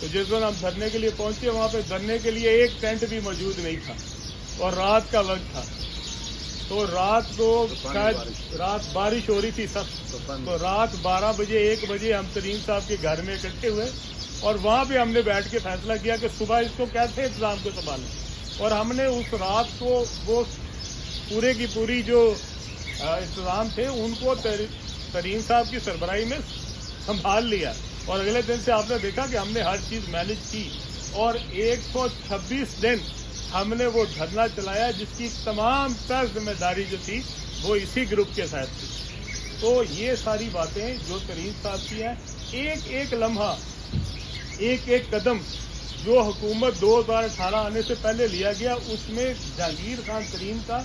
تو جس دن ہم دھرنے کے لیے پہنچے وہاں پہ دھرنے کے لیے ایک ٹینٹ بھی موجود نہیں تھا اور رات کا وقت تھا. تو رات کو شاید رات بارش ہو رہی تھی سخت. تو رات 12 بجے 1 بجے ہم ترین صاحب کے گھر میں اکٹھے ہوئے اور وہاں پہ ہم نے بیٹھ کے فیصلہ کیا کہ صبح اس کو کیسے انتظام کو سنبھالیں. اور ہم نے اس رات کو وہ پورے کی پوری جو انتظام تھے ان کو ترین صاحب کی سربراہی میں سنبھال لیا. اور اگلے دن سے آپ نے دیکھا کہ ہم نے ہر چیز مینج کی اور 126 دن ہم نے وہ دھرنا چلایا جس کی تمام تر ذمہ داری جو تھی وہ اسی گروپ کے ساتھ تھی. تو یہ ساری باتیں جو ترین صاحب کی ہیں، ایک ایک لمحہ ایک ایک قدم جو حکومت 2018 آنے سے پہلے لیا گیا اس میں جہانگیر خان ترین کا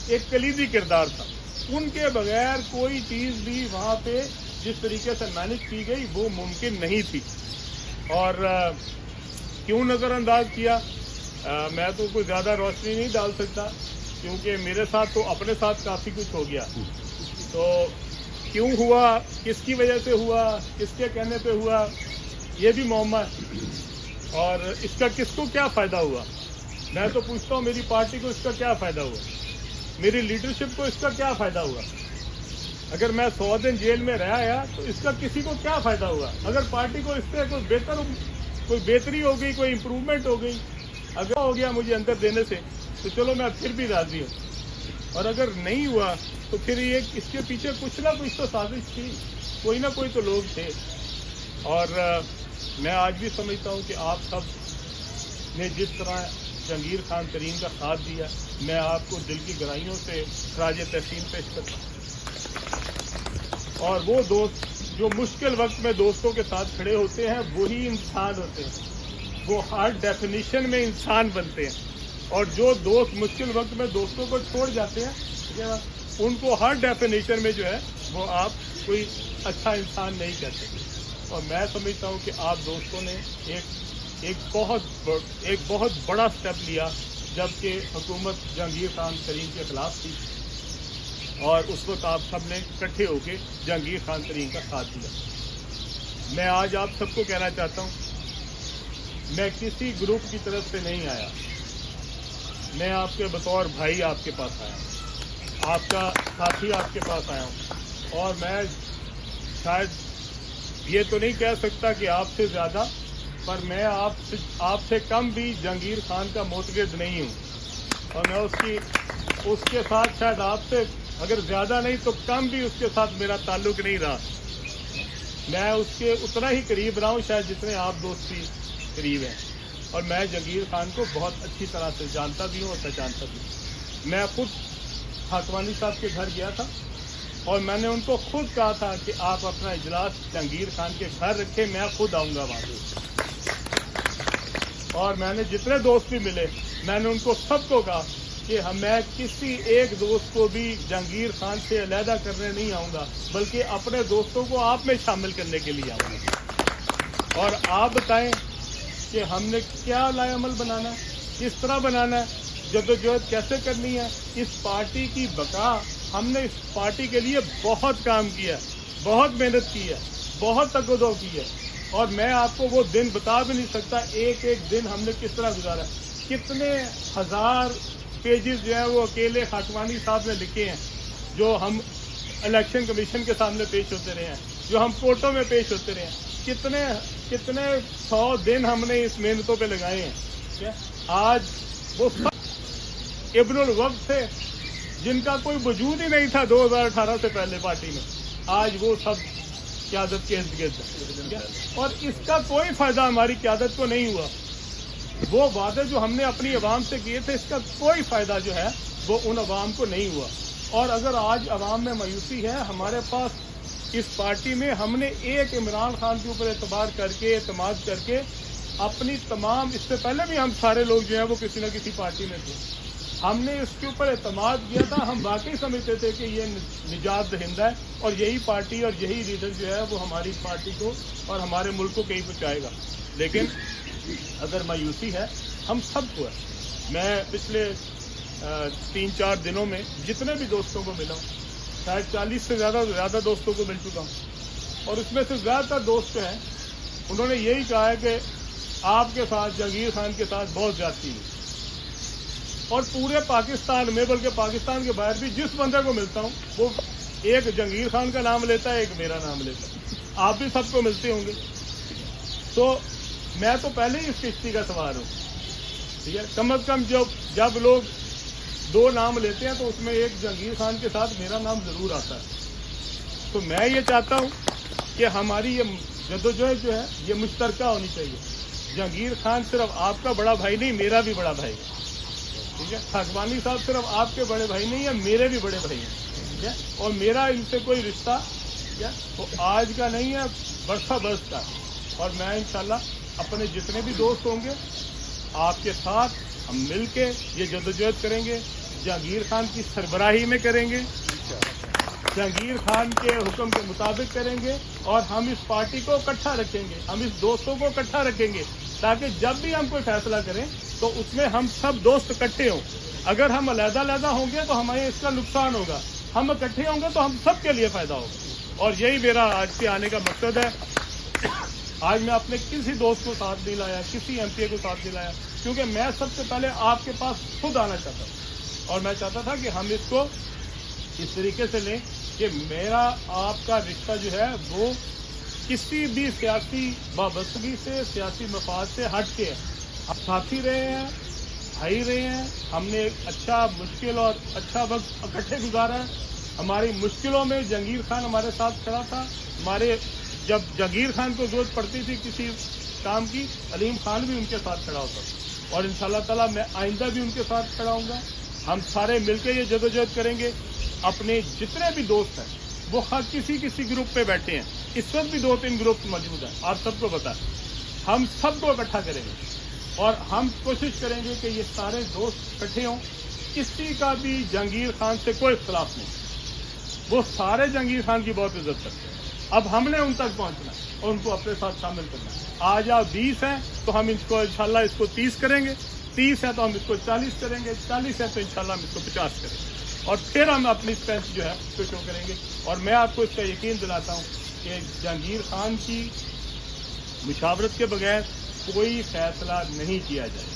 ایک کلیدی کردار تھا. ان کے بغیر کوئی چیز بھی وہاں پہ جس طریقے سے مینج کی گئی وہ ممکن نہیں تھی. اور کیوں نظر انداز کیا، میں تو کوئی زیادہ روشنی نہیں ڈال سکتا کیونکہ میرے ساتھ تو اپنے ساتھ کافی کچھ ہو گیا. تو کیوں ہوا، کس کی وجہ سے ہوا، کس کے کہنے پہ ہوا، یہ بھی معمہ ہے. اور اس کا کس کو کیا فائدہ ہوا، میں تو پوچھتا ہوں میری پارٹی کو اس کا کیا فائدہ ہوا، میری لیڈرشپ کو اس کا کیا فائدہ ہوا. اگر میں 100 دن جیل میں رہ آیا تو اس کا کسی کو کیا فائدہ ہوا. اگر پارٹی کو اس سے کوئی بہتری ہو گئی، کوئی امپروومنٹ ہو گئی، اگر ہو گیا مجھے اندر دینے سے تو چلو میں پھر بھی راضی ہوں. اور اگر نہیں ہوا تو پھر یہ اس کے پیچھے کچھ نہ کچھ تو سازش تھی، کوئی نہ کوئی تو لوگ تھے. اور میں آج بھی سمجھتا ہوں کہ آپ سب نے جس طرح جہانگیر خان ترین کا ساتھ دیا، میں آپ کو دل کی گہرائیوں سے خراج تحسین پیش کرتا ہوں. اور وہ دوست جو مشکل وقت میں دوستوں کے ساتھ کھڑے ہوتے ہیں وہی انسان ہوتے ہیں، وہ ہر ڈیفینیشن میں انسان بنتے ہیں. اور جو دوست مشکل وقت میں دوستوں کو چھوڑ جاتے ہیں ان کو ہر ڈیفینیشن میں جو ہے وہ آپ کوئی اچھا انسان نہیں کہتے. اور میں سمجھتا ہوں کہ آپ دوستوں نے ایک بہت بڑا سٹیپ لیا جبکہ حکومت جہانگیر خان ترین کے خلاف تھی اور اس وقت آپ سب نے اکٹھے ہو کے جہانگیر خان ترین کا ساتھ دیا. میں آج آپ سب کو کہنا چاہتا ہوں، میں کسی گروپ کی طرف سے نہیں آیا، میں آپ کے بطور بھائی آپ کے پاس آیا ہوں، آپ کا ساتھی آپ کے پاس آیا ہوں. اور میں شاید یہ تو نہیں کہہ سکتا کہ آپ سے زیادہ، پر میں آپ سے کم بھی جہانگیر خان کا معتقد نہیں ہوں. اور میں اس کے ساتھ شاید آپ سے اگر زیادہ نہیں تو کم بھی اس کے ساتھ میرا تعلق نہیں رہا. میں اس کے اتنا ہی قریب رہا ہوں شاید جتنے آپ دوستی قریب ہیں. اور میں جہانگیر خان کو بہت اچھی طرح سے جانتا بھی ہوں اور پہچانتا بھی ہوں. میں خود خاکوانی صاحب کے گھر گیا تھا اور میں نے ان کو خود کہا تھا کہ آپ اپنا اجلاس جہانگیر خان کے گھر رکھیں، میں خود آؤں گا وہاں پہ. اور میں نے جتنے دوست بھی ملے میں نے ان کو سب کو کہا کہ میں کسی ایک دوست کو بھی جہانگیر خان سے علیحدہ کرنے نہیں آؤں گا، بلکہ اپنے دوستوں کو آپ میں شامل کرنے کے لیے آؤں گا. اور آپ بتائیں کہ ہم نے کیا لائے عمل بنانا ہے، کس طرح بنانا ہے، جدوجہد کیسے کرنی ہے. اس پارٹی کی بقا، ہم نے اس پارٹی کے لیے بہت کام کیا، بہت محنت کی ہے، بہت تگ و دو کی ہے. اور میں آپ کو وہ دن بتا بھی نہیں سکتا ایک ایک دن ہم نے کس طرح گزارا. کتنے ہزار پیجز جو ہیں وہ اکیلے خاکوانی صاحب نے لکھے ہیں، جو ہم الیکشن کمیشن کے سامنے پیش ہوتے رہے ہیں، جو ہم کورٹوں میں پیش ہوتے رہے ہیں. کتنے 100 دن ہم نے اس محنتوں پہ لگائے ہیں. آج وہ سب ابن الوقت تھے جن کا کوئی وجود ہی نہیں تھا 2018 سے پہلے پارٹی میں، آج وہ سب قیادت کے ارد گرد ہے. اور اس کا کوئی فائدہ ہماری قیادت کو نہیں ہوا. وہ وعدے جو ہم نے اپنی عوام سے کیے تھے اس کا کوئی فائدہ جو ہے وہ ان عوام کو نہیں ہوا. اور اگر آج عوام میں مایوسی ہے، ہمارے پاس اس پارٹی میں ہم نے ایک عمران خان کے اوپر اعتماد کر کے اپنی تمام، اس سے پہلے بھی ہم سارے لوگ جو ہیں وہ کسی نہ کسی پارٹی میں تھے، ہم نے اس کے اوپر اعتماد کیا تھا. ہم واقعی سمجھتے تھے کہ یہ نجات دہندہ ہے اور یہی پارٹی اور یہی لیڈر جو ہے وہ ہماری پارٹی کو اور ہمارے ملک کو کہیں پہنچائے گا. لیکن اگر مایوسی ہے ہم سب کو ہے. میں پچھلے 3-4 دنوں میں جتنے بھی دوستوں کو ملا ہوں، شاید 40 سے زیادہ دوستوں کو مل چکا ہوں، اور اس میں سے زیادہ تر دوست جو ہیں انہوں نے یہی کہا ہے کہ آپ کے ساتھ جہانگیر خان کے ساتھ بہت زیادتی ہوئی، اور پورے پاکستان میں بلکہ پاکستان کے باہر بھی جس بندے کو ملتا ہوں وہ ایک جہانگیر خان کا نام لیتا ہے، ایک میرا نام لیتا ہے. آپ بھی سب کو ملتے ہوں گے. تو میں تو پہلے ہی اس کشتی کا سوار ہوں، ٹھیک ہے. کم از کم جب لوگ دو نام لیتے ہیں تو اس میں ایک جہانگیر خان کے ساتھ میرا نام ضرور آتا ہے. تو میں یہ چاہتا ہوں کہ ہماری یہ جدوجہد جو ہے یہ مشترکہ ہونی چاہیے. جہانگیر خان صرف آپ کا بڑا بھائی نہیں، میرا بھی بڑا بھائی ہے، ٹھیک ہے. خاکوانی صاحب صرف آپ کے بڑے بھائی نہیں ہیں، میرے بھی بڑے بھائی ہیں، ٹھیک ہے. اور میرا ان سے کوئی رشتہ وہ آج کا نہیں ہے، برسہ برس کا. اور میں انشاءاللہ اپنے جتنے بھی دوست ہوں گے آپ کے ساتھ ہم مل کے یہ جدوجہد کریں گے، جہانگیر خان کی سربراہی میں کریں گے، جہانگیر خان کے حکم کے مطابق کریں گے، اور ہم اس پارٹی کو اکٹھا رکھیں گے، ہم اس دوستوں کو اکٹھا رکھیں گے تاکہ جب بھی ہم کوئی فیصلہ کریں تو اس میں ہم سب دوست اکٹھے ہوں. اگر ہم علیحدہ علیحدہ ہوں گے تو ہمیں اس کا نقصان ہوگا، ہم اکٹھے ہوں گے تو ہم سب کے لیے فائدہ ہوگا. اور یہی میرا آج کے آنے کا مقصد ہے. آج میں اپنے کسی دوست کو ساتھ نہیں لایا، کسی ایم پی اے کو ساتھ نہیں لایا، کیونکہ میں سب سے پہلے آپ کے پاس خود آنا چاہتا ہوں. اور میں چاہتا تھا کہ ہم اس کو اس طریقے سے لیں کہ میرا آپ کا رشتہ جو ہے وہ کسی بھی سیاسی وابستگی سے، سیاسی مفاد سے ہٹ کے ہے. ہم ساتھی رہے ہیں، بھائی رہے ہیں. ہم نے ایک اچھا مشکل اور اچھا وقت اکٹھے گزارا ہے. ہماری مشکلوں میں جہانگیر خان ہمارے ساتھ کھڑا تھا. جب جہانگیر خان کو ضرورت پڑتی تھی کسی کام کی، علیم خان بھی ان کے ساتھ کھڑا ہوتا تھا. اور انشاءاللہ تعالیٰ میں آئندہ بھی ان کے ساتھ کھڑا ہوں گا. ہم سارے مل کے یہ جدوجہد کریں گے. اپنے جتنے بھی دوست ہیں وہ کسی گروپ پہ بیٹھے ہیں، اس وقت بھی 2-3 گروپ موجود ہیں، آپ سب کو پتا ہے. ہم سب کو اکٹھا کریں گے اور ہم کوشش کریں گے کہ یہ سارے دوست اکٹھے ہوں. کسی کا بھی جہانگیر خان سے کوئی اختلاف نہیں، وہ سارے جہانگیر خان کی بہت عزت کرتے ہیں. اب ہم نے ان تک پہنچنا اور ان کو اپنے ساتھ شامل کرنا. آج آپ 20 ہیں تو ہم اس کو انشاءاللہ اس کو 30 کریں گے، 30 ہے تو ہم اس کو 40 کریں گے، 40 ہے تو انشاءاللہ ہم اس کو 50 کریں گے. اور پھر ہم اپنی اسٹرینتھ جو ہے اس کو شو کریں گے. اور میں آپ کو اس کا یقین دلاتا ہوں کہ جہانگیر خان کی مشاورت کے بغیر کوئی فیصلہ نہیں کیا جائے.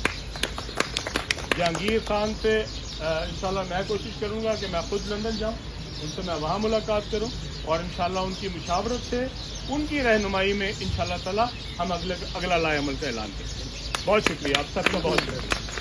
جہانگیر خان سے انشاءاللہ میں کوشش کروں گا کہ میں خود لندن جاؤں، ان سے میں وہاں ملاقات کروں، اور انشاءاللہ ان کی مشاورت سے، ان کی رہنمائی میں انشاءاللہ تعالی ہم اگلا لائے عمل کا اعلان کریں. بہت شکریہ آپ سب کا، بہت شکریہ.